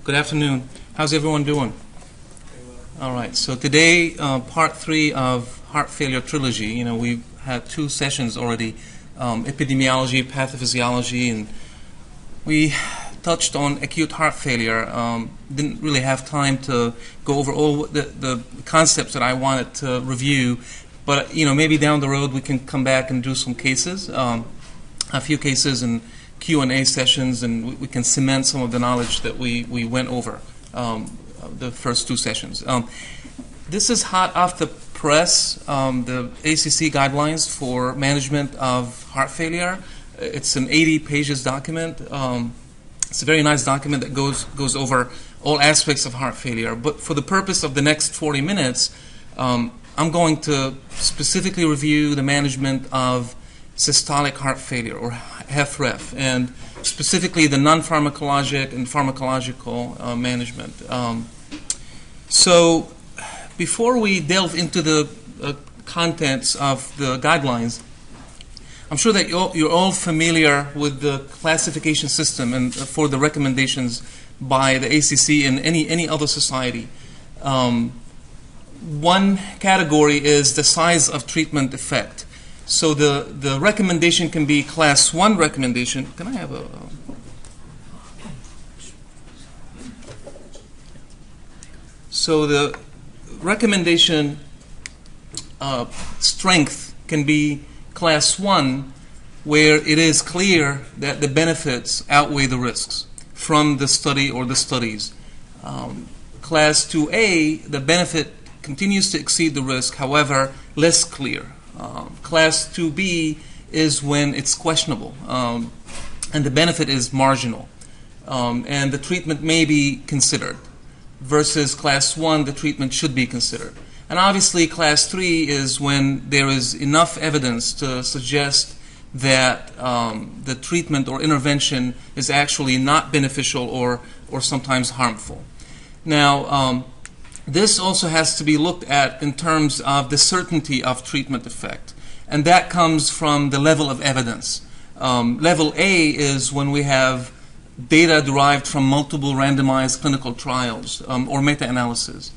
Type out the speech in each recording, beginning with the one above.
Good afternoon. How's everyone doing? All right. So today, part 3 of Heart Failure Trilogy. You know, we've had 2 sessions already, epidemiology, pathophysiology, and we touched on acute heart failure. Didn't really have time to go over all the concepts that I wanted to review, but you know, maybe down the road we can come back and do some cases, a few cases and Q&A sessions, and we can cement some of the knowledge that we went over the first 2 sessions. This is hot off the press, the ACC guidelines for management of heart failure. It's an 80 pages document. It's a very nice document that goes over all aspects of heart failure. But for the purpose of the next 40 minutes, I'm going to specifically review the management of systolic heart failure, or HFrEF, and specifically the non-pharmacologic and pharmacological management. So before we delve into the contents of the guidelines, I'm sure that you're all familiar with the classification system and for the recommendations by the ACC and any other society. One category is the size of treatment effect. So the recommendation can be class 1 recommendation. Can I have a... So the recommendation strength can be class 1, where it is clear that the benefits outweigh the risks from the study or the studies. Class 2A, the benefit continues to exceed the risk, however, less clear. Class 2B is when it's questionable, and the benefit is marginal, and the treatment may be considered, versus Class 1, the treatment should be considered. And obviously, Class 3 is when there is enough evidence to suggest that the treatment or intervention is actually not beneficial or sometimes harmful. Now, this also has to be looked at in terms of the certainty of treatment effect, and that comes from the level of evidence. Level A is when we have data derived from multiple randomized clinical trials or meta-analysis.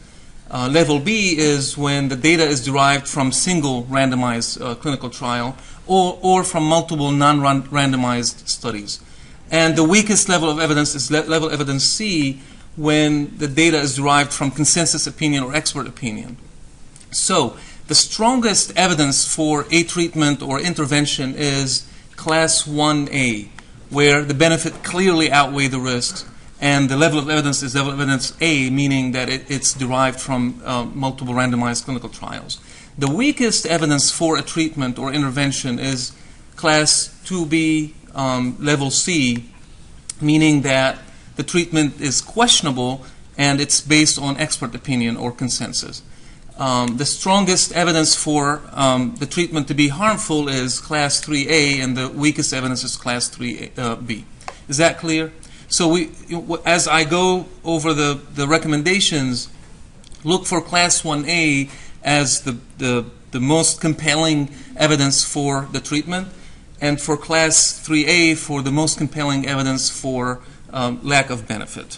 Level B is when the data is derived from single randomized clinical trial or from multiple non-randomized studies. And the weakest level of evidence is level evidence C, when the data is derived from consensus opinion or expert opinion. So the strongest evidence for a treatment or intervention is Class 1A, where the benefit clearly outweighs the risks, and the level of evidence is level of evidence A, meaning that it's derived from multiple randomized clinical trials. The weakest evidence for a treatment or intervention is Class 2B, level C, meaning that the treatment is questionable and it's based on expert opinion or consensus. The strongest evidence for the treatment to be harmful is Class 3A, and the weakest evidence is Class 3B. Is that clear? So as I go over the recommendations, look for Class 1A as the most compelling evidence for the treatment, and for Class 3A for the most compelling evidence for lack of benefit.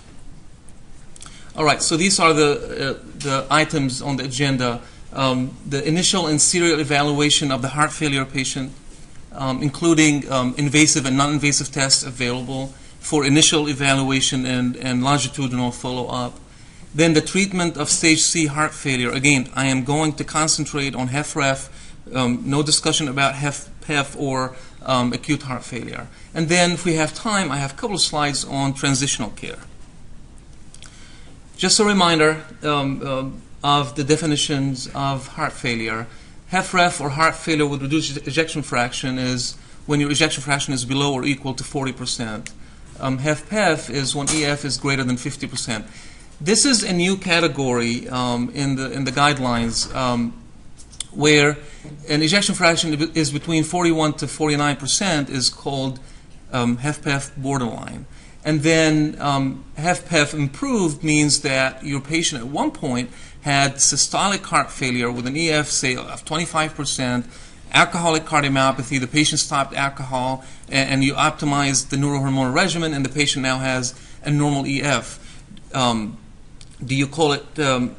All right, so these are the items on the agenda. The initial and serial evaluation of the heart failure patient, including invasive and non-invasive tests available for initial evaluation and longitudinal follow-up. Then the treatment of stage C heart failure. Again, I am going to concentrate on HFrEF, no discussion about HF or acute heart failure. And then, if we have time, I have a couple of slides on transitional care. Just a reminder of the definitions of heart failure. HFrEF, or heart failure with reduced ejection fraction, is when your ejection fraction is below or equal to 40%. HFpEF is when EF is greater than 50%. This is a new category in the guidelines, where an ejection fraction is between 41 to 49% is called HFpEF borderline. And then HFpEF improved means that your patient at one point had systolic heart failure with an EF, say, of 25%, alcoholic cardiomyopathy, the patient stopped alcohol, and you optimized the neurohormonal regimen, and the patient now has a normal EF. Do you call it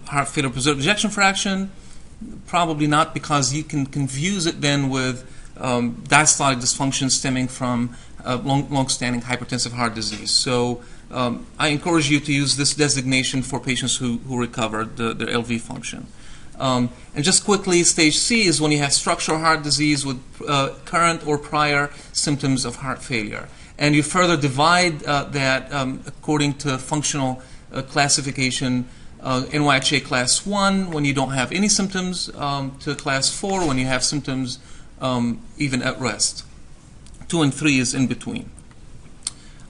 heart failure preserved ejection fraction? Probably not, because you can confuse it then with diastolic dysfunction stemming from long-standing hypertensive heart disease. So I encourage you to use this designation for patients who recovered their LV function. And just quickly, stage C is when you have structural heart disease with current or prior symptoms of heart failure. And you further divide that according to functional classification, NYHA class 1 when you don't have any symptoms, to class 4 when you have symptoms even at rest. 2 and 3 is in between.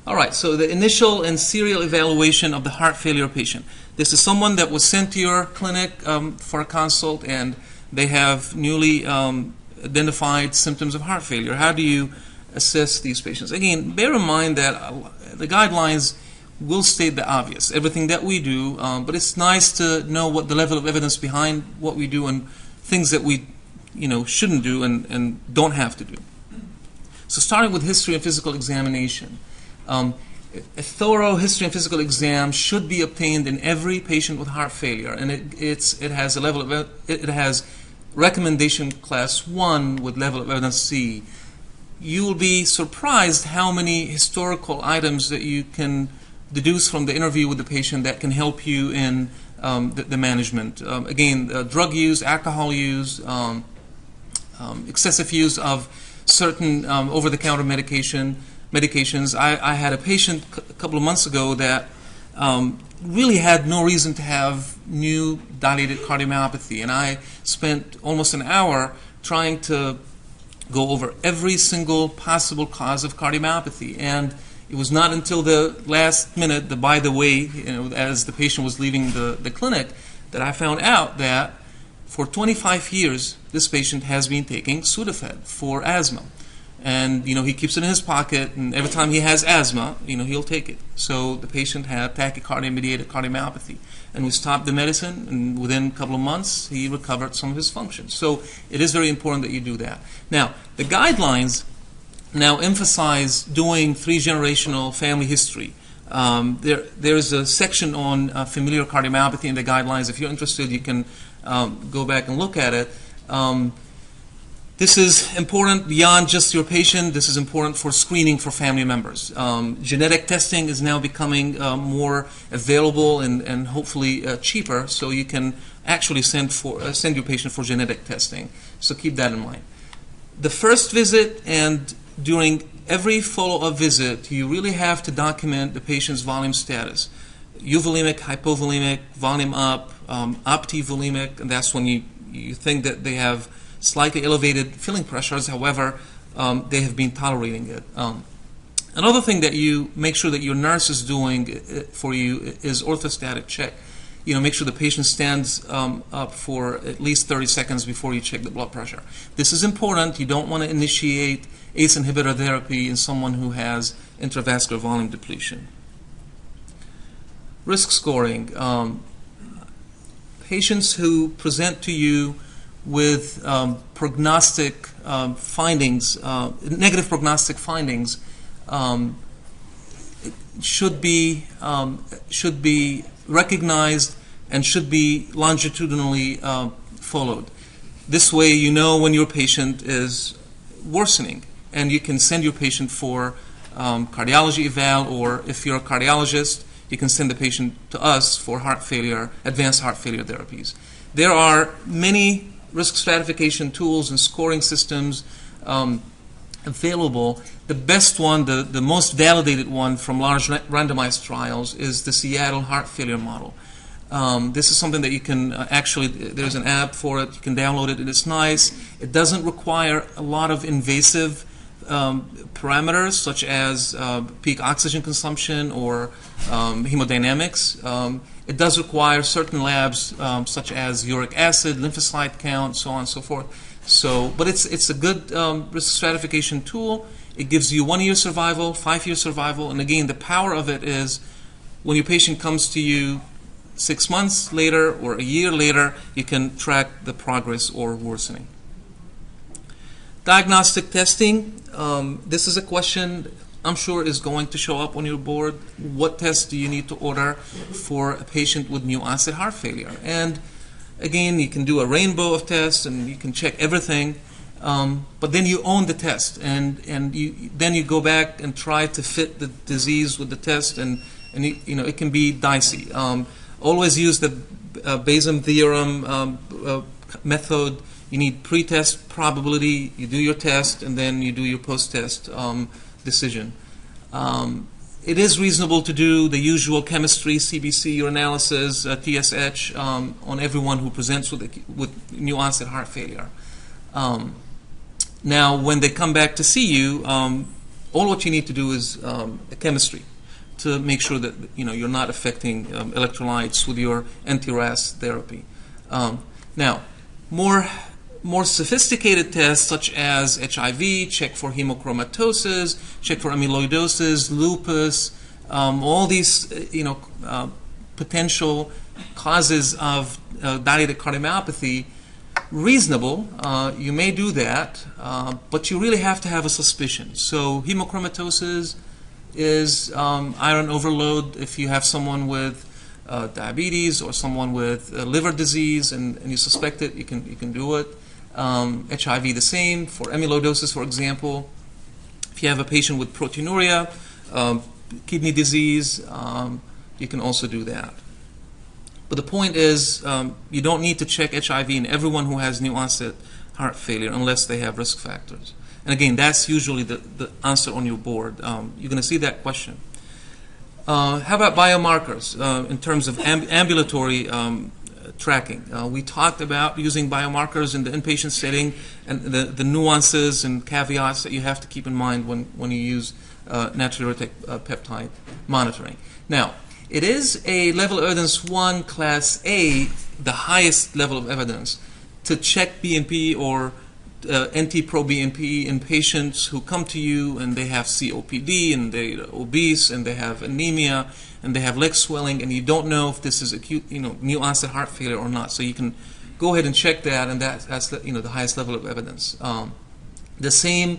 All right, so the initial and serial evaluation of the heart failure patient. This is someone that was sent to your clinic for a consult, and they have newly identified symptoms of heart failure. How do you assess these patients? Again, bear in mind that the guidelines will state the obvious, everything that we do, but it's nice to know what the level of evidence behind what we do and things that we shouldn't do and don't have to do. So starting with history and physical examination. A thorough history and physical exam should be obtained in every patient with heart failure, and it has a level of it has recommendation class 1 with level of evidence C. You will be surprised how many historical items that you can deduce from the interview with the patient that can help you in the management. Again, drug use, alcohol use, excessive use of certain over-the-counter medications. I had a patient a couple of months ago that really had no reason to have new dilated cardiomyopathy, and I spent almost an hour trying to go over every single possible cause of cardiomyopathy. And it was not until the last minute, by the way, as the patient was leaving the clinic, that I found out that for 25 years this patient has been taking Sudafed for asthma. And he keeps it in his pocket, and every time he has asthma, he'll take it. So the patient had tachycardia-mediated cardiomyopathy, and we stopped the medicine, and within a couple of months he recovered some of his functions. So it is very important that you do that. Now, the guidelines now emphasize doing 3-generational family history. There's a section on familial cardiomyopathy in the guidelines. If you're interested, you can go back and look at it. This is important beyond just your patient. This is important for screening for family members. Genetic testing is now becoming more available and hopefully cheaper, so you can actually send your patient for genetic testing. So keep that in mind. The first visit and during every follow-up visit, you really have to document the patient's volume status. Euvolemic, hypovolemic, volume up, optivolemic, and that's when you think that they have slightly elevated filling pressures, however, they have been tolerating it. Another thing that you make sure that your nurse is doing for you is orthostatic check. Make sure the patient stands up for at least 30 seconds before you check the blood pressure. This is important. You don't want to initiate ACE inhibitor therapy in someone who has intravascular volume depletion. Risk scoring. Patients who present to you with prognostic findings, negative prognostic findings, should be recognized and should be longitudinally followed. This way, when your patient is worsening, and you can send your patient for cardiology eval, or if you're a cardiologist, you can send the patient to us for advanced heart failure therapies. There are many risk stratification tools and scoring systems available. The best one, the most validated one from large randomized trials, is the Seattle Heart Failure Model. This is something that you can there's an app for it, you can download it, and it's nice. It doesn't require a lot of invasive parameters such as peak oxygen consumption or hemodynamics. It does require certain labs such as uric acid, lymphocyte count, so on and so forth. But it's a good risk stratification tool. It gives you 1-year survival, 5-year survival, and again, the power of it is when your patient comes to you 6 months later or a year later, you can track the progress or worsening. Diagnostic testing. This is a question I'm sure is going to show up on your board. What tests do you need to order for a patient with new onset heart failure? And again, you can do a rainbow of tests and you can check everything, but then you own the test, and then you go back and try to fit the disease with the test, and it can be dicey. Always use the Bayes' theorem method. You need pre-test probability. You do your test, and then you do your post-test decision. It is reasonable to do the usual chemistry, CBC, urinalysis, TSH on everyone who presents with new onset heart failure. Now, when they come back to see you, all what you need to do is a chemistry to make sure that you're not affecting electrolytes with your anti-RAS therapy. Now, more sophisticated tests such as HIV, check for hemochromatosis, check for amyloidosis, lupus, all these potential causes of dilated cardiomyopathy. Reasonable, you may do that, but you really have to have a suspicion. So hemochromatosis is iron overload. If you have someone with diabetes or someone with liver disease and you suspect it, you can do it. HIV the same. For amyloidosis, for example, if you have a patient with proteinuria, kidney disease, you can also do that. But the point is, you don't need to check HIV in everyone who has new onset heart failure unless they have risk factors. And again, that's usually the answer on your board. You're going to see that question. How about biomarkers in terms of ambulatory tracking? We talked about using biomarkers in the inpatient setting and the nuances and caveats that you have to keep in mind when you use natriuretic peptide monitoring. Now, it is a level of evidence 1, class A, the highest level of evidence, to check BNP or NT-proBNP in patients who come to you and they have COPD and they're obese and they have anemia and they have leg swelling, and you don't know if this is acute, new onset heart failure or not. So you can go ahead and check that, and that's the highest level of evidence. The same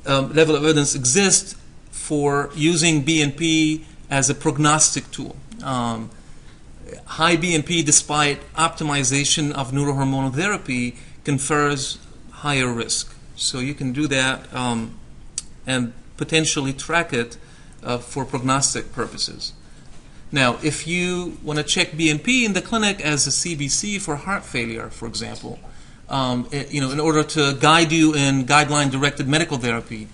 level of evidence exists for using BNP as a prognostic tool. High BNP, despite optimization of neurohormonal therapy, confers higher risk. So you can do that and potentially track it for prognostic purposes. Now, if you want to check BNP in the clinic as a CBC for heart failure, for example, in order to guide you in guideline-directed medical therapy,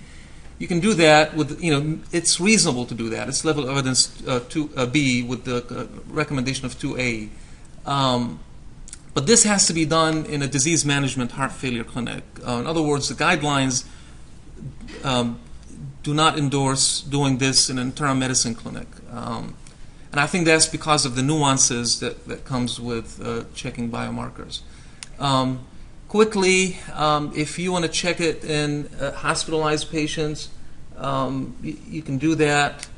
you can do that with, it's reasonable to do that. It's level of evidence 2B with the recommendation of 2A. But this has to be done in a disease management heart failure clinic. In other words, the guidelines do not endorse doing this in an internal medicine clinic. And I think that's because of the nuances that comes with checking biomarkers. Quickly, if you want to check it in hospitalized patients, you can do that,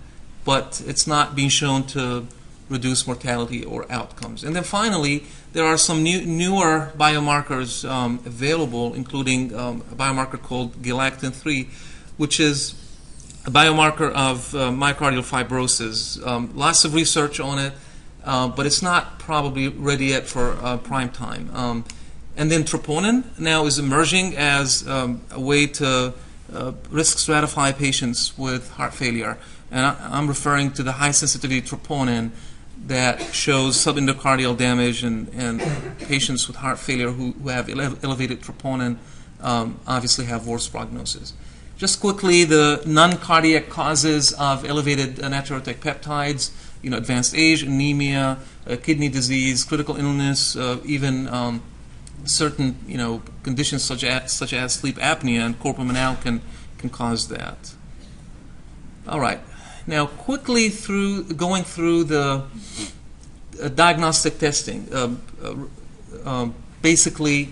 but it's not being shown to reduce mortality or outcomes. And then finally, there are some newer biomarkers available, including a biomarker called galactin-3, which is a biomarker of myocardial fibrosis. Lots of research on it, but it's not probably ready yet for prime time. And then troponin now is emerging as a way to risk stratify patients with heart failure. And I'm referring to the high sensitivity troponin that shows subendocardial damage, and patients with heart failure who have elevated troponin obviously have worse prognosis. Just quickly, the non-cardiac causes of elevated natriuretic peptides, advanced age, anemia, kidney disease, critical illness, even certain conditions such as sleep apnea and corpulmonal can cause that. All right. Now, quickly going through the diagnostic testing. Basically,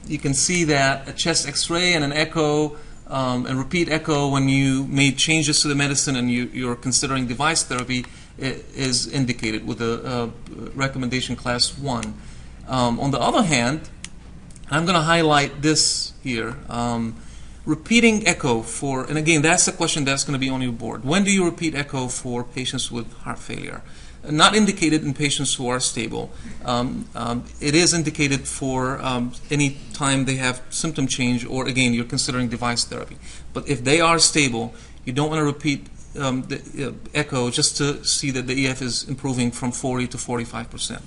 you can see that a chest X-ray and an echo and repeat echo when you made changes to the medicine and you're considering device therapy is indicated with a recommendation class 1. On the other hand, I'm going to highlight this here. Repeating echo for, and again, that's the question that's going to be on your board. When do you repeat echo for patients with heart failure? Not indicated in patients who are stable. It is indicated for any time they have symptom change, or again, you're considering device therapy. But if they are stable, you don't want to repeat the echo just to see that the EF is improving from 40 to 45%.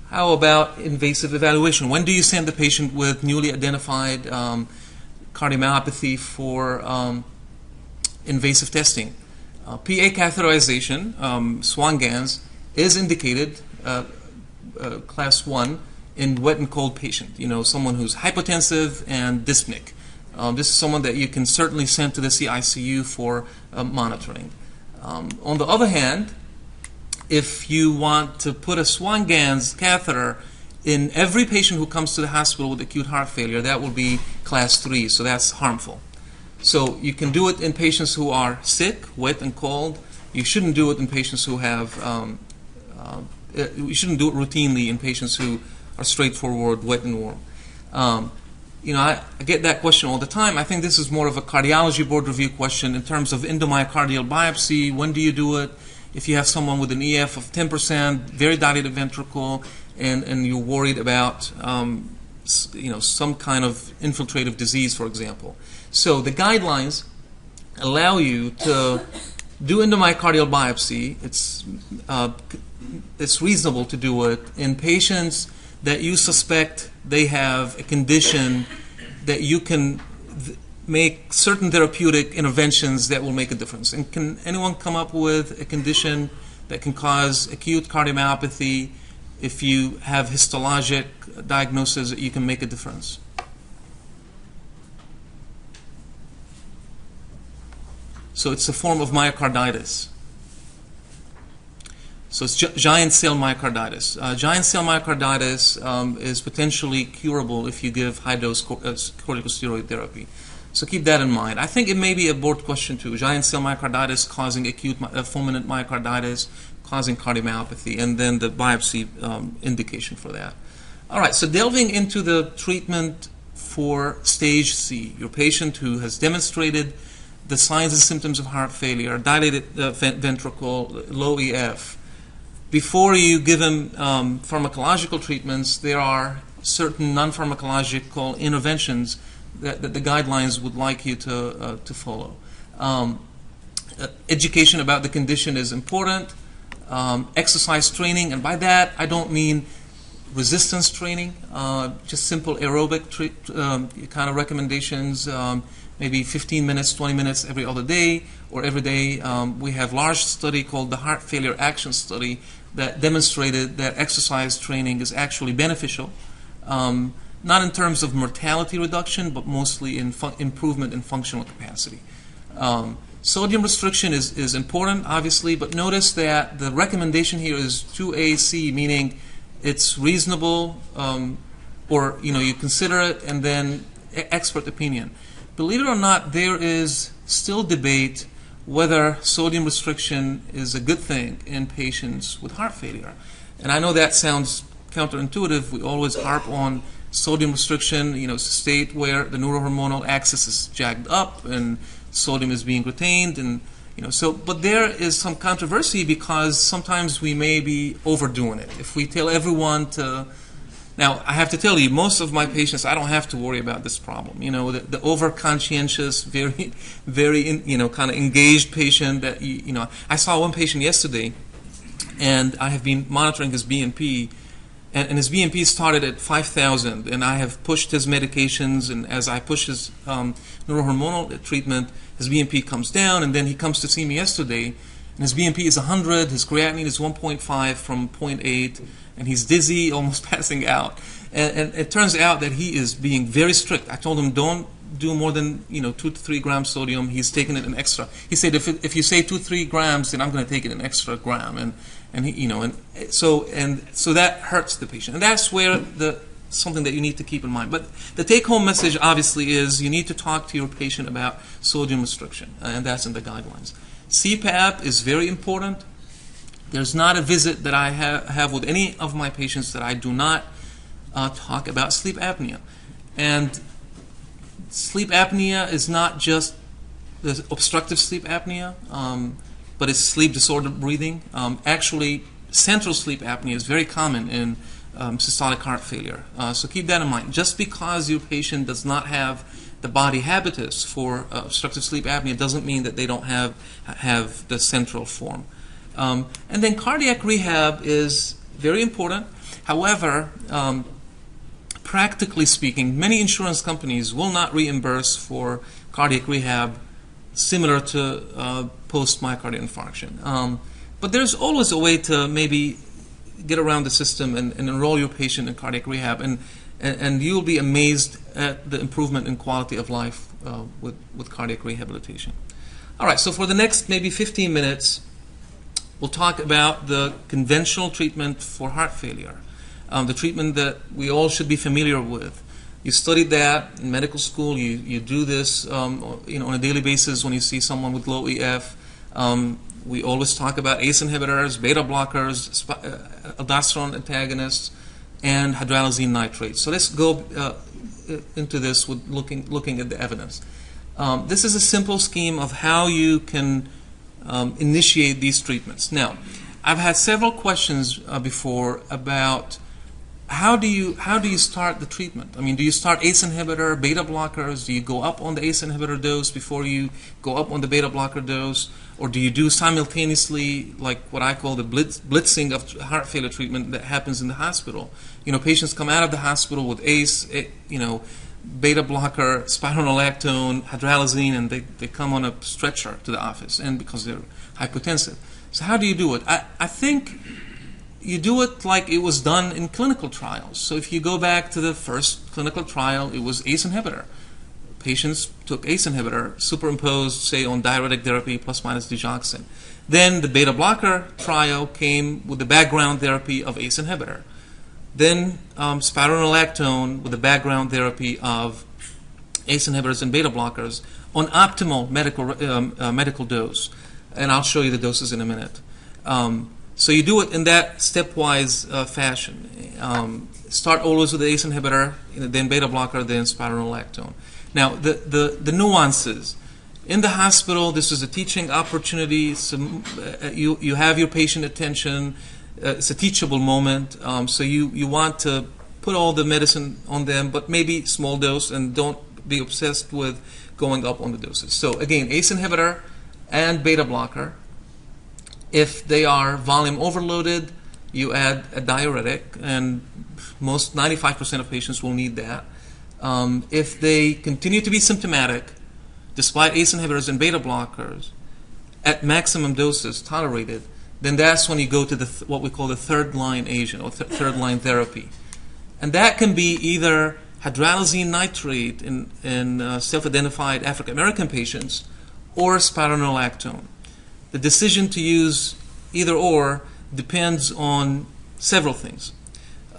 How about invasive evaluation? When do you send the patient with newly identified cardiomyopathy for invasive testing? PA catheterization, Swan-Ganz, is indicated class 1 in wet and cold patient. Someone who's hypotensive and dyspneic. This is someone that you can certainly send to the CICU for monitoring. On the other hand, if you want to put a Swan-Ganz catheter in every patient who comes to the hospital with acute heart failure, that will be class 3, so that's harmful. So you can do it in patients who are sick, wet and cold. You shouldn't do it in patients who have, you shouldn't do it routinely in patients who are straightforward, wet and warm. I get that question all the time. I think this is more of a cardiology board review question in terms of endomyocardial biopsy. When do you do it? If you have someone with an EF of 10%, very dilated ventricle, and you're worried about some kind of infiltrative disease, for example. So the guidelines allow you to do endomyocardial biopsy. It's reasonable to do it in patients that you suspect they have a condition that you can make certain therapeutic interventions that will make a difference. And can anyone come up with a condition that can cause acute cardiomyopathy if you have histologic diagnosis that you can make a difference? So it's a form of myocarditis. So it's giant cell myocarditis. Giant cell myocarditis is potentially curable if you give high-dose corticosteroid therapy. So keep that in mind. I think it may be a board question too. Giant cell myocarditis causing acute fulminant myocarditis, causing cardiomyopathy, and then the biopsy indication for that. All right, so delving into the treatment for stage C, your patient who has demonstrated the signs and symptoms of heart failure, dilated ventricle, low EF. Before you give them pharmacological treatments, there are certain non-pharmacological interventions that the guidelines would like you to follow. Education about the condition is important. Exercise training, and by that I don't mean resistance training, just simple aerobic kind of recommendations, maybe 15 minutes, 20 minutes every other day or every day. We have a large study called the Heart Failure Action Study that demonstrated that exercise training is actually beneficial, not in terms of mortality reduction, but mostly in improvement in functional capacity. Sodium restriction is important, obviously, but notice that the recommendation here is 2AC, meaning it's reasonable, or you consider it, and then expert opinion. Believe it or not, there is still debate whether sodium restriction is a good thing in patients with heart failure. And I know that sounds counterintuitive. We always harp on sodium restriction. It's a state where the neurohormonal axis is jacked up and sodium is being retained, and but there is some controversy because sometimes we may be overdoing it. If we tell everyone to, now I have to tell you, most of my patients, I don't have to worry about this problem. The over-conscientious, very, very, kind of engaged patient that I saw one patient yesterday, and I have been monitoring his BNP. And his BNP started at 5,000, and I have pushed his medications, and as I push his neurohormonal treatment, his BNP comes down, and then he comes to see me yesterday, and his BNP is 100, his creatinine is 1.5 from 0.8, and he's dizzy, almost passing out. And it turns out that he is being very strict. I told him, don't do more than 2 to 3 grams sodium. He's taking it an extra. He said, if you say 2-3 grams, then I'm going to take it an extra gram. And he, so that hurts the patient, and that's where something that you need to keep in mind. But the take-home message, obviously, is you need to talk to your patient about sodium restriction, and that's in the guidelines. CPAP is very important. There's not a visit that I have with any of my patients that I do not talk about sleep apnea. And sleep apnea is not just the obstructive sleep apnea, but it's sleep disordered breathing. Actually, central sleep apnea is very common in systolic heart failure. So keep that in mind. Just because your patient does not have the body habitus for obstructive sleep apnea doesn't mean that they don't have the central form. And then cardiac rehab is very important. However, practically speaking, many insurance companies will not reimburse for cardiac rehab similar to post-myocardial infarction. But there's always a way to maybe get around the system and enroll your patient in cardiac rehab, and you'll be amazed at the improvement in quality of life with cardiac rehabilitation. All right, so for the next maybe 15 minutes, we'll talk about the conventional treatment for heart failure, the treatment that we all should be familiar with. You studied that in medical school. You do this on a daily basis when you see someone with low EF. We always talk about ACE inhibitors, beta blockers, aldosterone antagonists, and hydralazine nitrate. So let's go into this with looking at the evidence. This is a simple scheme of how you can initiate these treatments. Now, I've had several questions before about how do you start the treatment? I mean, do you start ACE inhibitor, beta blockers? Do you go up on the ACE inhibitor dose before you go up on the beta blocker dose? Or do you do simultaneously, like what I call the blitzing of heart failure treatment that happens in the hospital? Patients come out of the hospital with ACE, beta blocker, spironolactone, hydralazine, and they come on a stretcher to the office, and because they're hypotensive. So how do you do it? I think you do it like it was done in clinical trials. So if you go back to the first clinical trial, it was ACE inhibitor. Patients took ACE inhibitor, superimposed, say, on diuretic therapy plus minus Digoxin. Then the beta blocker trial came with the background therapy of ACE inhibitor. Then spironolactone with the background therapy of ACE inhibitors and beta blockers on optimal medical dose. And I'll show you the doses in a minute. So you do it in that stepwise fashion. Start always with the ACE inhibitor, then beta blocker, then spironolactone. Now, the nuances. In the hospital, this is a teaching opportunity. You have your patient attention. It's a teachable moment. So you want to put all the medicine on them, but maybe small dose, and don't be obsessed with going up on the doses. So again, ACE inhibitor and beta blocker. If they are volume overloaded, you add a diuretic, and most 95% of patients will need that. If they continue to be symptomatic, despite ACE inhibitors and beta blockers, at maximum doses tolerated, then that's when you go to what we call the third-line agent, or third-line therapy. And that can be either hydralazine nitrate in self-identified African-American patients, or spironolactone. The decision to use either or depends on several things.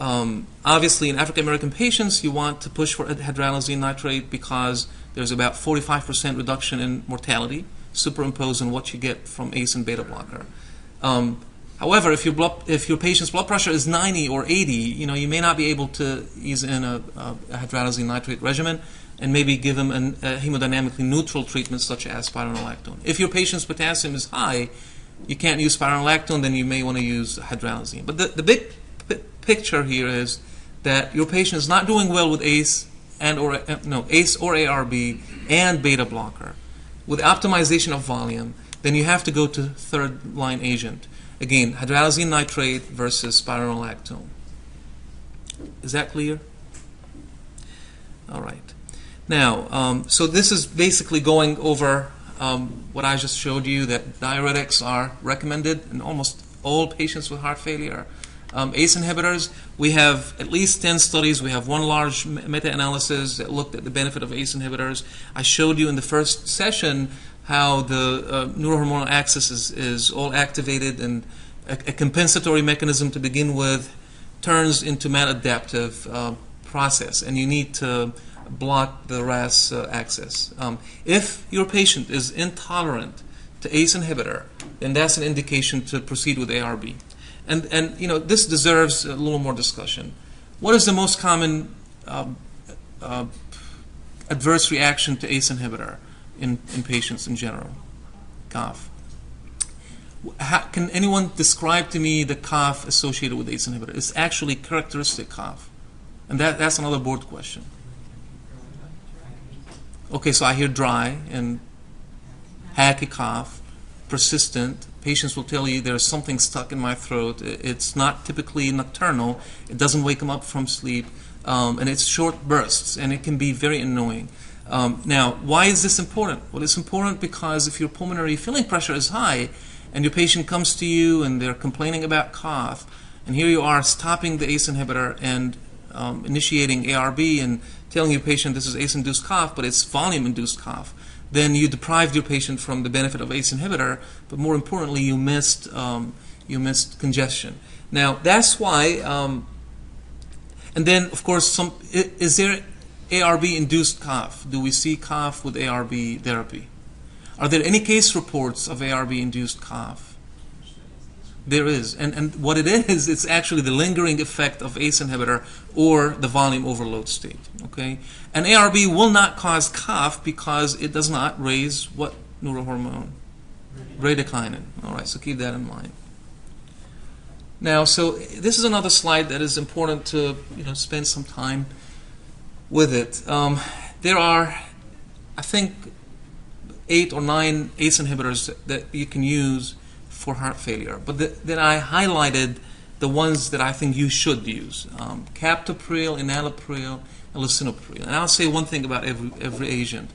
Obviously, in African-American patients, you want to push for hydralazine nitrate because there's about 45% reduction in mortality superimposed on what you get from ACE and beta blocker. However, if your patient's blood pressure is 90 or 80, you may not be able to ease in a hydralazine nitrate regimen and maybe give them a hemodynamically neutral treatment such as spironolactone. If your patient's potassium is high, you can't use spironolactone, then you may want to use hydralazine. But the big picture here is that your patient is not doing well with ACE ACE or ARB and beta blocker. With optimization of volume, then you have to go to third line agent. Again, hydralazine nitrate versus spironolactone. Is that clear? All right. Now, so this is basically going over what I just showed you, that diuretics are recommended in almost all patients with heart failure. ACE inhibitors, we have at least 10 studies. We have one large meta-analysis that looked at the benefit of ACE inhibitors. I showed you in the first session how the neurohormonal axis is all activated, and a compensatory mechanism to begin with turns into maladaptive process, and you need to block the RAS axis. If your patient is intolerant to ACE inhibitor, then that's an indication to proceed with ARB. And this deserves a little more discussion. What is the most common adverse reaction to ACE inhibitor in patients in general? Cough. Can anyone describe to me the cough associated with ACE inhibitor? It's actually characteristic cough. And that's another board question. Okay, so I hear dry and hacky cough, persistent. Patients will tell you there's something stuck in my throat. It's not typically nocturnal. It doesn't wake them up from sleep. And it's short bursts, and it can be very annoying. Now, why is this important? Well, it's important because if your pulmonary filling pressure is high and your patient comes to you and they're complaining about cough, and here you are stopping the ACE inhibitor and initiating ARB and telling your patient this is ACE-induced cough, but it's volume-induced cough, then you deprived your patient from the benefit of ACE inhibitor, but more importantly, you missed congestion. Now, that's why, and then, of course, is there ARB-induced cough? Do we see cough with ARB therapy? Are there any case reports of ARB-induced cough? There is. And what it is, it's actually the lingering effect of ACE inhibitor or the volume overload state. Okay? And ARB will not cause cough because it does not raise what neurohormone? Bradykinin. All right, so keep that in mind. Now, so this is another slide that is important to spend some time with it. There are, I think, 8 or 9 ACE inhibitors that you can use for heart failure, but then I highlighted the ones that I think you should use: captopril, enalapril, and lisinopril. And I'll say one thing about every agent.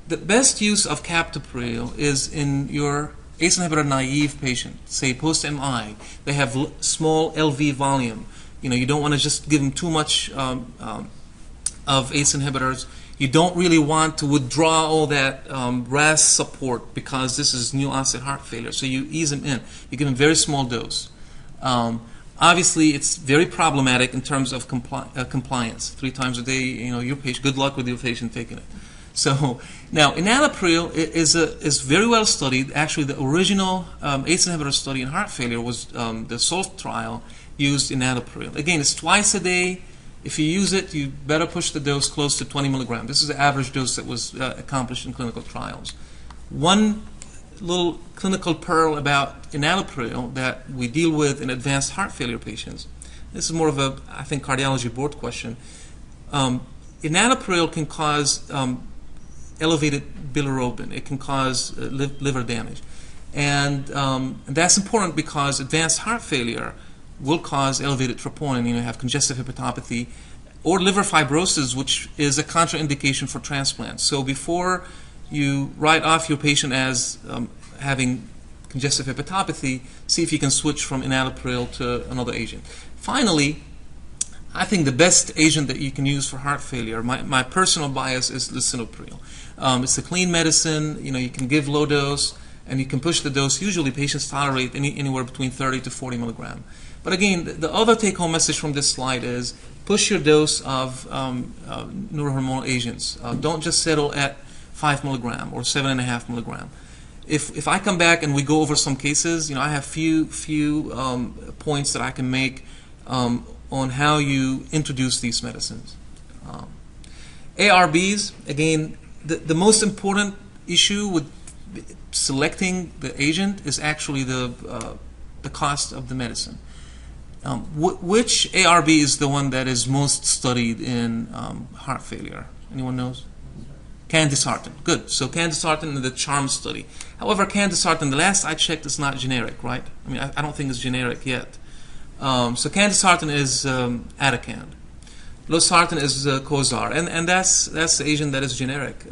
The best use of captopril is in your ACE inhibitor naive patient, say post-MI. They have small LV volume. You don't want to just give them too much of ACE inhibitors. You don't really want to withdraw all that RAS support because this is new onset heart failure. So you ease them in. You give them very small dose. Obviously, it's very problematic in terms of compliance. 3 times a day, your patient. Good luck with your patient taking it. So now, enalapril is very well studied. Actually, the original ACE inhibitor study in heart failure was the SOLVE trial used enalapril. Again, it's twice a day. If you use it, you better push the dose close to 20 milligrams. This is the average dose that was accomplished in clinical trials. One little clinical pearl about enalapril that we deal with in advanced heart failure patients. This is more of a, I think, cardiology board question. Enalapril can cause elevated bilirubin. It can cause liver damage. And that's important because advanced heart failure will cause elevated troponin. You have congestive hepatopathy or liver fibrosis, which is a contraindication for transplant. So before you write off your patient as having congestive hepatopathy, see if you can switch from enalapril to another agent. Finally, I think the best agent that you can use for heart failure, my personal bias is lisinopril. It's a clean medicine. You can give low dose, and you can push the dose. Usually patients tolerate anywhere between 30 to 40 milligrams. But again, the other take-home message from this slide is push your dose of neurohormonal agents. Don't just settle at 5 milligram or 7.5 milligram. If I come back and we go over some cases, I have few points that I can make on how you introduce these medicines. ARBs, again, the most important issue with selecting the agent is actually the cost of the medicine. Which ARB is the one that is most studied in heart failure? Anyone knows? Candesartan. Good. So candesartan in the CHARM study. However, candesartan, the last I checked, is not generic, right? I mean, I don't think it's generic yet. So candesartan is Atacand. Losartan is Cozar, and that's the agent that is generic.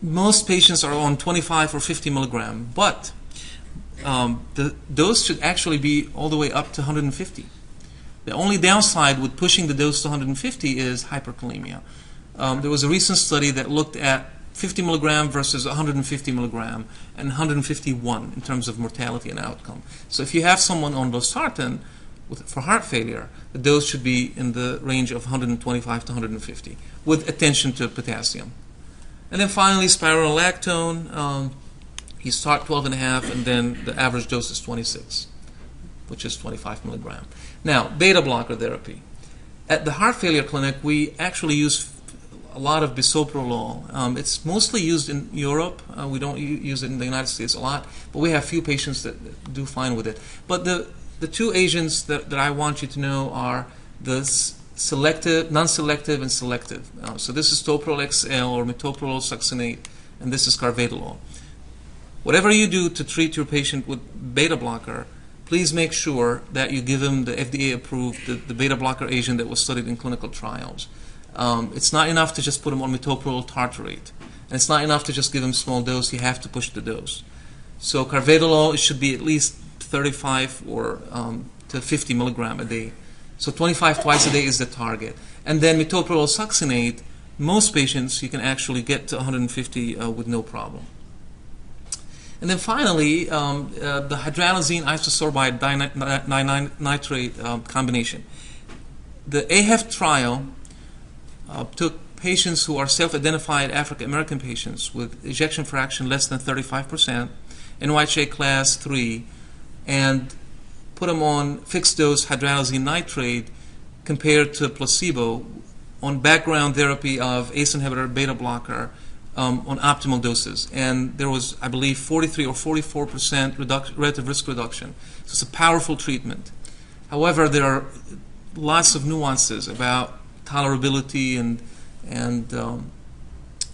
Most patients are on 25 or 50 milligram, but the dose should actually be all the way up to 150. The only downside with pushing the dose to 150 is hyperkalemia. There was a recent study that looked at 50 milligram versus 150 milligram and 151 in terms of mortality and outcome. So if you have someone on losartan for heart failure, the dose should be in the range of 125 to 150 with attention to potassium. And then finally, spironolactone. You start 12.5, and then the average dose is 26. which is 25 milligram. Now, beta blocker therapy. At the heart failure clinic, we actually use a lot of bisoprolol. It's mostly used in Europe. We don't use it in the United States a lot, but we have few patients that do fine with it. But the two agents that I want you to know are the selective, non-selective, and selective. So this is toprol XL or metoprolol succinate, and this is carvedilol. Whatever you do to treat your patient with beta blocker, please make sure that you give him the FDA-approved, the beta blocker agent that was studied in clinical trials. It's not enough to just put him on metoprolol tartrate. And it's not enough to just give him small dose. You have to push the dose. So carvedilol, it should be at least 35 or to 50 milligram a day. So 25 twice a day is the target. And then metoprolol succinate, most patients you can actually get to 150 with no problem. And then finally, the hydralazine isosorbide nitrate combination. The AHEF trial took patients who are self-identified African American patients with ejection fraction less than 35%, NYHA class 3, and put them on fixed dose hydralazine nitrate compared to placebo on background therapy of ACE inhibitor, beta blocker, on optimal doses. And there was, I believe, 43 or 44% relative risk reduction. So it's a powerful treatment. However, there are lots of nuances about tolerability and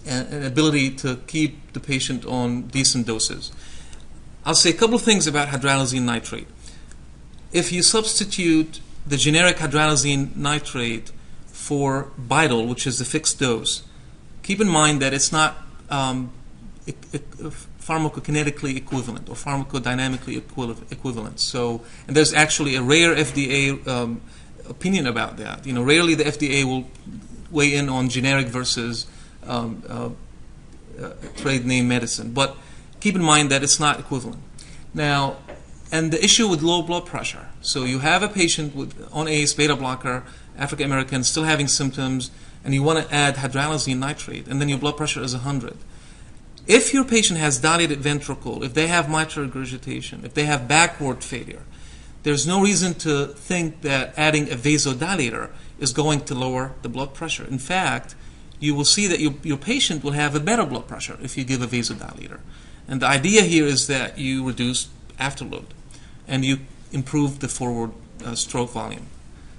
ability to keep the patient on decent doses. I'll say a couple of things about hydralazine nitrate. If you substitute the generic hydralazine nitrate for Bidol, which is the fixed dose, keep in mind that it's not pharmacokinetically equivalent or pharmacodynamically equivalent. So, and there's actually a rare FDA opinion about that. You know, rarely the FDA will weigh in on generic versus trade name medicine. But keep in mind that it's not equivalent. Now, and the issue with low blood pressure. So you have a patient on ACE, beta blocker, African American, still having symptoms, and you want to add hydralazine nitrate, and then your blood pressure is 100. If your patient has dilated ventricle, if they have mitral regurgitation, if they have backward failure, there's no reason to think that adding a vasodilator is going to lower the blood pressure. In fact, you will see that your patient will have a better blood pressure if you give a vasodilator. And the idea here is that you reduce afterload and you improve the forward stroke volume.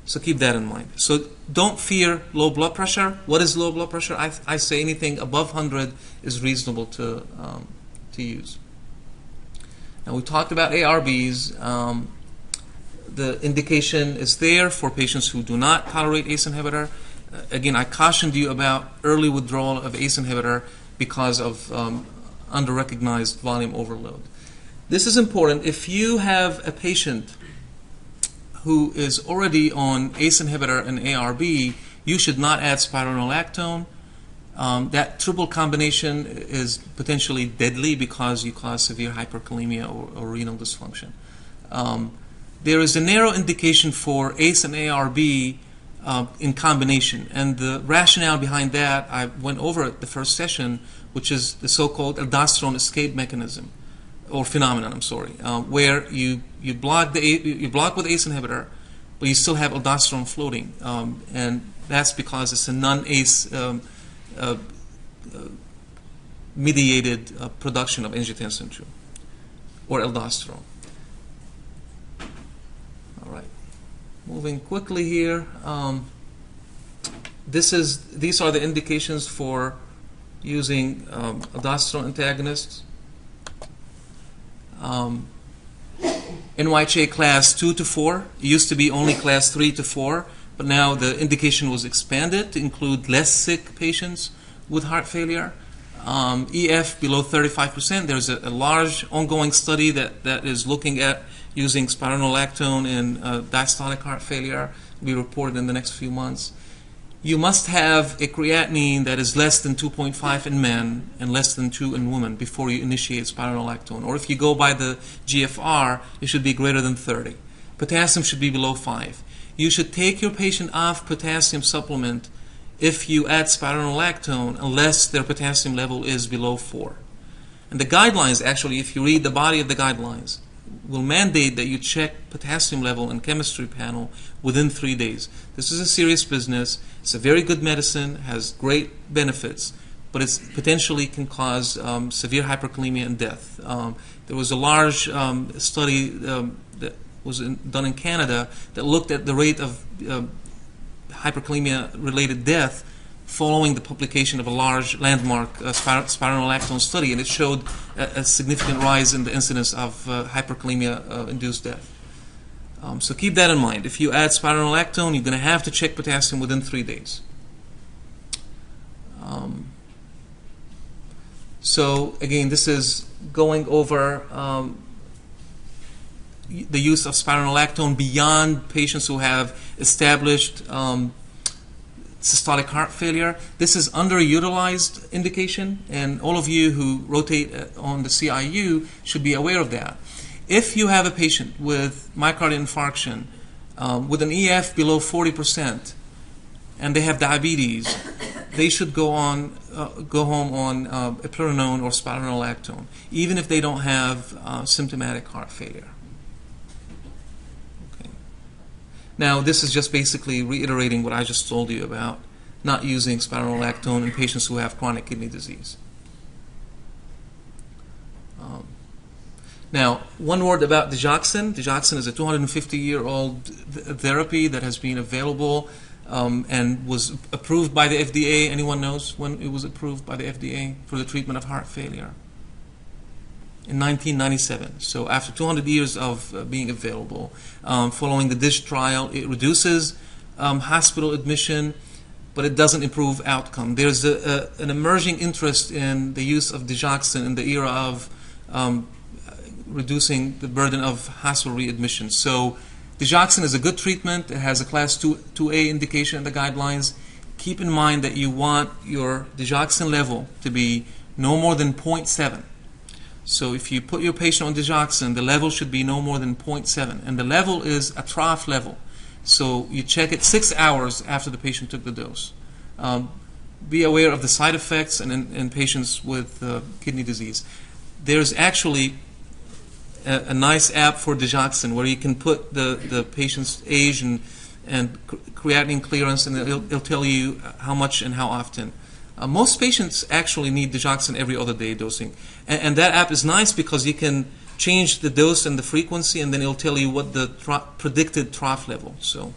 So keep that in mind. So don't fear low blood pressure. What is low blood pressure? I say anything above 100 is reasonable to use. Now we talked about ARBs. The indication is there for patients who do not tolerate ACE inhibitor. Again, I cautioned you about early withdrawal of ACE inhibitor because of under-recognized volume overload. This is important. If you have a patient who is already on ACE inhibitor and ARB, you should not add spironolactone. That triple combination is potentially deadly because you cause severe hyperkalemia or renal dysfunction. There is a narrow indication for ACE and ARB in combination, and the rationale behind that I went over at the first session, which is the so-called aldosterone escape mechanism or phenomenon. I'm sorry, where you block with ACE inhibitor, but you still have aldosterone floating, and that's because it's a non-ACE mediated production of angiotensin II or aldosterone. All right, moving quickly here. These are the indications for using aldosterone antagonists. NYHA class 2 to 4. It used to be only class 3 to 4, but now the indication was expanded to include less sick patients with heart failure. EF below 35%. There's a large ongoing study that is looking at using spironolactone in diastolic heart failure. Will be reported in the next few months. You must have a creatinine that is less than 2.5 in men and less than 2 in women before you initiate spironolactone. Or if you go by the GFR, it should be greater than 30. Potassium should be below 5. You should take your patient off potassium supplement if you add spironolactone unless their potassium level is below 4. And the guidelines, actually, if you read the body of the guidelines, will mandate that you check potassium level and chemistry panel within 3 days. This is a serious business. It's a very good medicine, has great benefits, but it potentially can cause severe hyperkalemia and death. There was a large study that was done in Canada that looked at the rate of hyperkalemia-related death following the publication of a large landmark spironolactone study, and it showed a significant rise in the incidence of hyperkalemia-induced death. So keep that in mind. If you add spironolactone, you're going to have to check potassium within 3 days. So again, this is going over the use of spironolactone beyond patients who have established systolic heart failure. This is underutilized indication, and all of you who rotate on the CIU should be aware of that. If you have a patient with myocardial infarction with an EF below 40% and they have diabetes, they should go home on eplerenone or spironolactone, even if they don't have symptomatic heart failure. Okay. Now, this is just basically reiterating what I just told you about not using spironolactone in patients who have chronic kidney disease. Now, one word about Digoxin. Digoxin is a 250-year-old therapy that has been available and was approved by the FDA. Anyone knows when it was approved by the FDA for the treatment of heart failure? In 1997. So after 200 years of being available, following the DISH trial, it reduces hospital admission, but it doesn't improve outcome. There's an emerging interest in the use of Digoxin in the era of reducing the burden of hospital readmission. So Digoxin is a good treatment. It has a class 2A indication in the guidelines. Keep in mind that you want your Digoxin level to be no more than 0.7. So if you put your patient on Digoxin, the level should be no more than 0.7. And the level is a trough level. So you check it 6 hours after the patient took the dose. Be aware of the side effects in patients with kidney disease. There's actually a nice app for Digoxin where you can put the patient's age and creatinine clearance, and it'll tell you how much and how often. Most patients actually need Digoxin every other day dosing. And that app is nice because you can change the dose and the frequency, and then it'll tell you what the predicted trough level. So,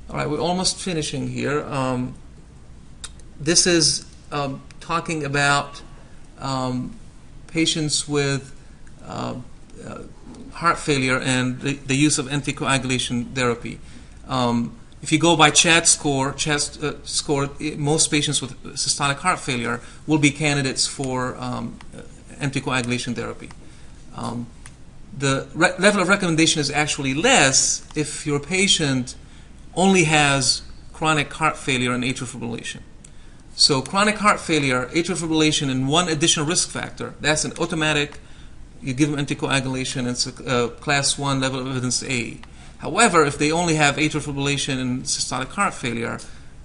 all right, we're almost finishing here. This is talking about patients with heart failure and the use of anticoagulation therapy. If you go by CHAD score, most patients with systolic heart failure will be candidates for anticoagulation therapy. The level of recommendation is actually less if your patient only has chronic heart failure and atrial fibrillation. So chronic heart failure, atrial fibrillation, and one additional risk factor, that's an automatic, you give them anticoagulation, it's a class 1 level of evidence A. However, if they only have atrial fibrillation and systolic heart failure,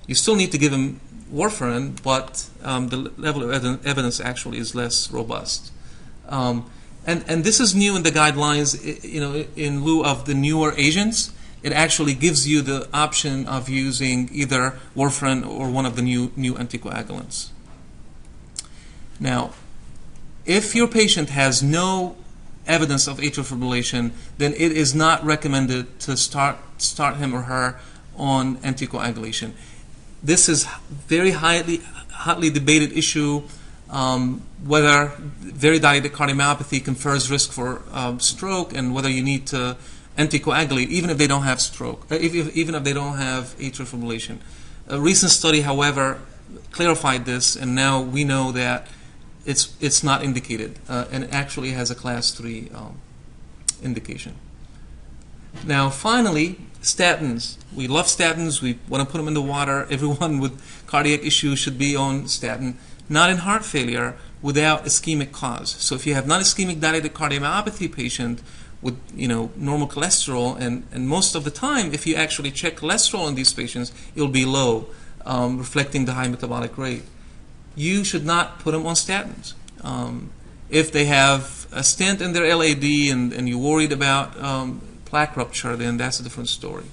you still need to give them warfarin, but the level of evidence actually is less robust. And this is new in the guidelines. In lieu of the newer agents, it actually gives you the option of using either warfarin or one of the new anticoagulants. Now, if your patient has no evidence of atrial fibrillation, then it is not recommended to start him or her on anticoagulation. This is very hotly debated issue, whether very dilated cardiomyopathy confers risk for stroke, and whether you need to anticoagulate even if they don't have stroke, even if they don't have atrial fibrillation. A recent study, however, clarified this, and now we know that it's not indicated, and it actually has a class 3 indication. Now, finally, statins. We love statins. We want to put them in the water. Everyone with cardiac issues should be on statin. Not in heart failure without ischemic cause. So if you have non-ischemic dilated cardiomyopathy patient with normal cholesterol, and most of the time, if you actually check cholesterol in these patients, it'll be low, reflecting the high metabolic rate. You should not put them on statins. If they have a stent in their LAD and you're worried about plaque rupture, then that's a different story.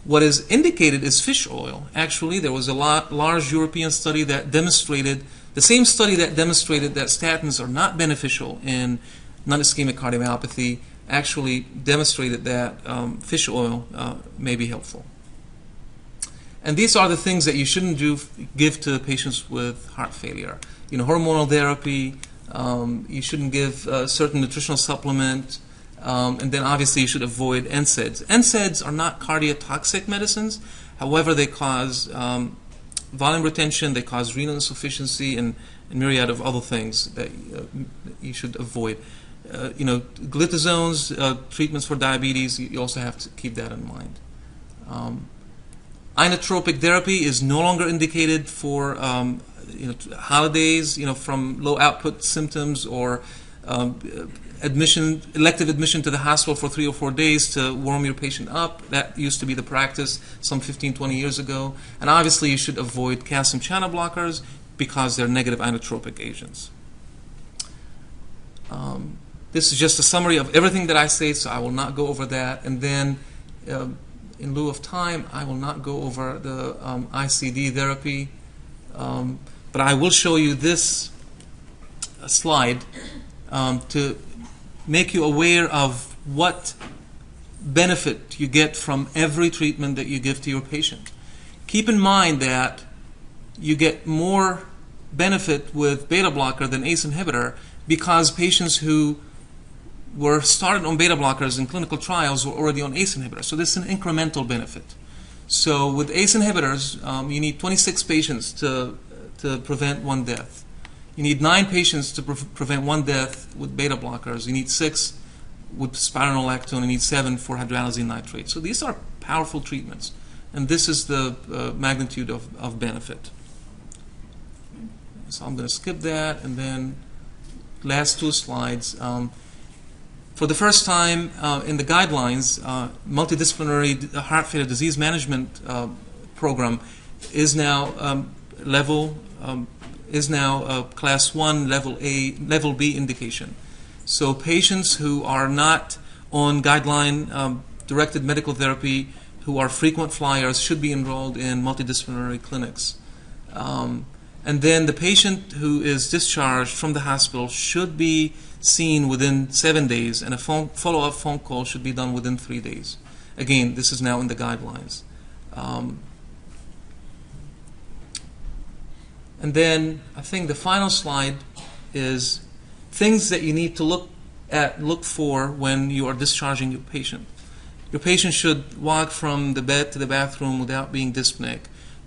What is indicated is fish oil. Actually, there was a large European study that demonstrated, the same study that demonstrated that statins are not beneficial in non-ischemic cardiomyopathy, actually demonstrated that fish oil may be helpful. And these are the things that you shouldn't give to patients with heart failure. Hormonal therapy, you shouldn't give a certain nutritional supplement, and then obviously you should avoid NSAIDs. NSAIDs are not cardiotoxic medicines. However, they cause volume retention, they cause renal insufficiency, and a myriad of other things that you should avoid. Glitazones, treatments for diabetes, you also have to keep that in mind. Inotropic therapy is no longer indicated for holidays, from low output symptoms or elective admission to the hospital for 3 or 4 days to warm your patient up. That used to be the practice some 15, 20 years ago. And obviously you should avoid calcium channel blockers because they're negative inotropic agents. This is just a summary of everything that I say, so I will not go over that. And then in lieu of time, I will not go over the ICD therapy, but I will show you this slide to make you aware of what benefit you get from every treatment that you give to your patient. Keep in mind that you get more benefit with beta blocker than ACE inhibitor because patients who were started on beta blockers in clinical trials were already on ACE inhibitors. So this is an incremental benefit. So with ACE inhibitors, you need 26 patients to prevent 1 death. You need 9 patients to prevent 1 death with beta blockers. You need 6 with spironolactone. You need 7 for hydralazine nitrate. So these are powerful treatments. And this is the magnitude of benefit. So I'm going to skip that, and then last 2 slides. For the first time in the guidelines, multidisciplinary heart failure disease management program is now class 1 level B indication. So patients who are not on guideline directed medical therapy, who are frequent flyers, should be enrolled in multidisciplinary clinics. And then the patient who is discharged from the hospital should be seen within 7 days, and a follow-up phone call should be done within 3 days. Again, this is now in the guidelines. And then I think the final slide is things that you need to look for when you are discharging your patient. Your patient should walk from the bed to the bathroom without being dyspneic,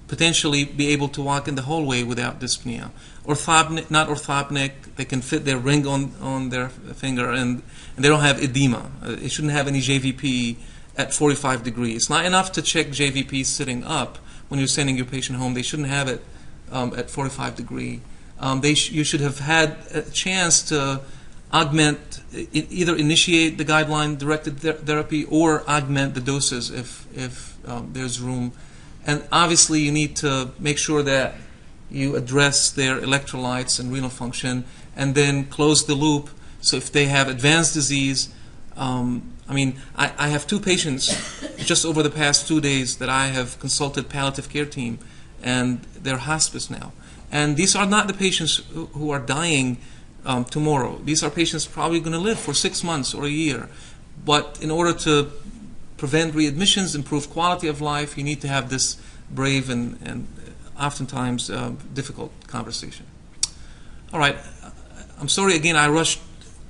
potentially be able to walk in the hallway without dyspnea. Orthopnic, not orthopnic, they can fit their ring on their finger and they don't have edema. It shouldn't have any JVP at 45 degrees. It's not enough to check JVP sitting up when you're sending your patient home. They shouldn't have it at 45 degree. You should have had a chance to augment, either initiate the guideline-directed therapy or augment the doses if there's room. And obviously you need to make sure that you address their electrolytes and renal function, and then close the loop. So if they have advanced disease, I have 2 patients just over the past 2 days that I have consulted palliative care team, and they're hospice now. And these are not the patients who are dying tomorrow. These are patients probably going to live for 6 months or a year. But in order to prevent readmissions, improve quality of life, you need to have this brave and oftentimes difficult conversation. All right. I'm sorry, again, I rushed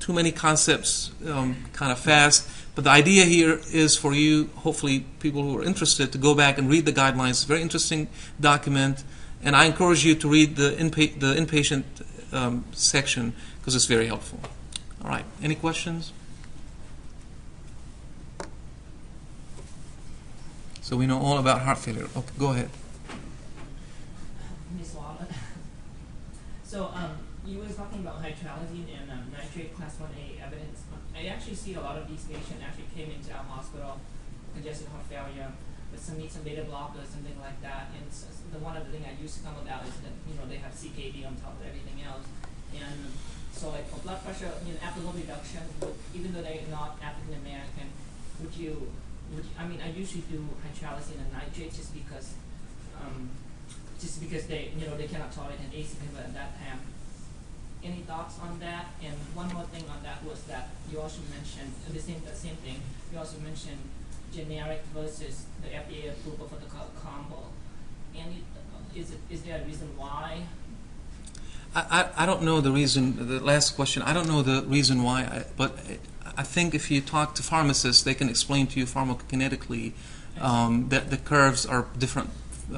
too many concepts kind of fast, but the idea here is for you, hopefully people who are interested, to go back and read the guidelines. It's a very interesting document, and I encourage you to read the inpatient section because it's very helpful. All right. Any questions? So we know all about heart failure. Okay, go ahead. So you were talking about hydralazine and nitrate class 1A evidence. I actually see a lot of these patients actually came into our hospital, congestive heart failure, with some beta blockers, something like that. And one of the things I used to come about is that they have CKD on top of everything else. And So like for blood pressure, after reduction, even though they're not African American, I mean, I usually do hydralazine and nitrate just because they they cannot tolerate an ACE inhibitor at that time. Any thoughts on that? And one more thing on that was that you also mentioned the same thing. You also mentioned generic versus the FDA approval for the combo. Is there a reason why? I don't know the reason. The last question, I don't know the reason why, but I think if you talk to pharmacists, they can explain to you pharmacokinetically that the curves are different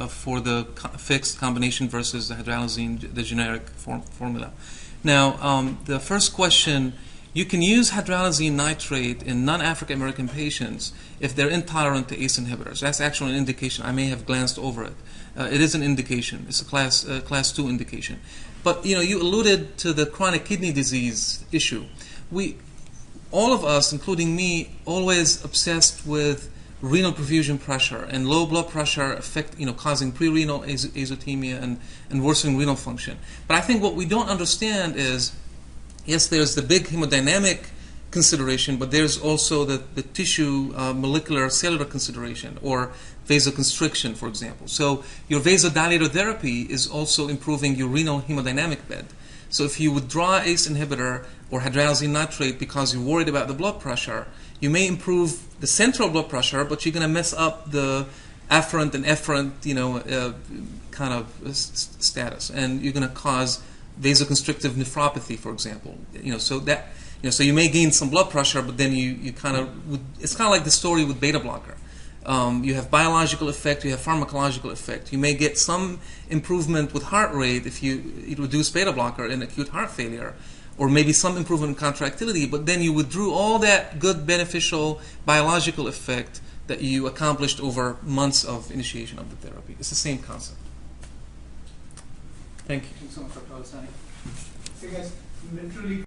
for the fixed combination versus the hydralazine, the generic formula. Now, the first question, you can use hydralazine nitrate in non-African American patients if they're intolerant to ACE inhibitors. That's actually an indication. I may have glanced over it. It is an indication. It's a class 2 indication. But you alluded to the chronic kidney disease issue. All of us, including me, always obsessed with renal perfusion pressure and low blood pressure causing pre-renal azotemia and worsening renal function. But I think what we don't understand is, yes, there's the big hemodynamic consideration, but there's also the tissue molecular cellular consideration, or vasoconstriction, for example. So your vasodilator therapy is also improving your renal hemodynamic bed. So if you withdraw ACE inhibitor or hydralazine nitrate because you're worried about the blood pressure, you may improve the central blood pressure, but you're going to mess up the afferent and efferent, kind of status, and you're going to cause vasoconstrictive nephropathy, for example. So you may gain some blood pressure, but then you kind of it's kind of like the story with beta blocker. You have biological effect, you have pharmacological effect. You may get some improvement with heart rate if you reduce beta blocker in acute heart failure, or maybe some improvement in contractility, but then you withdrew all that good beneficial biological effect that you accomplished over months of initiation of the therapy. It's the same concept. Thank you. Thanks so much, Dr. Alhosaini. So guys, literally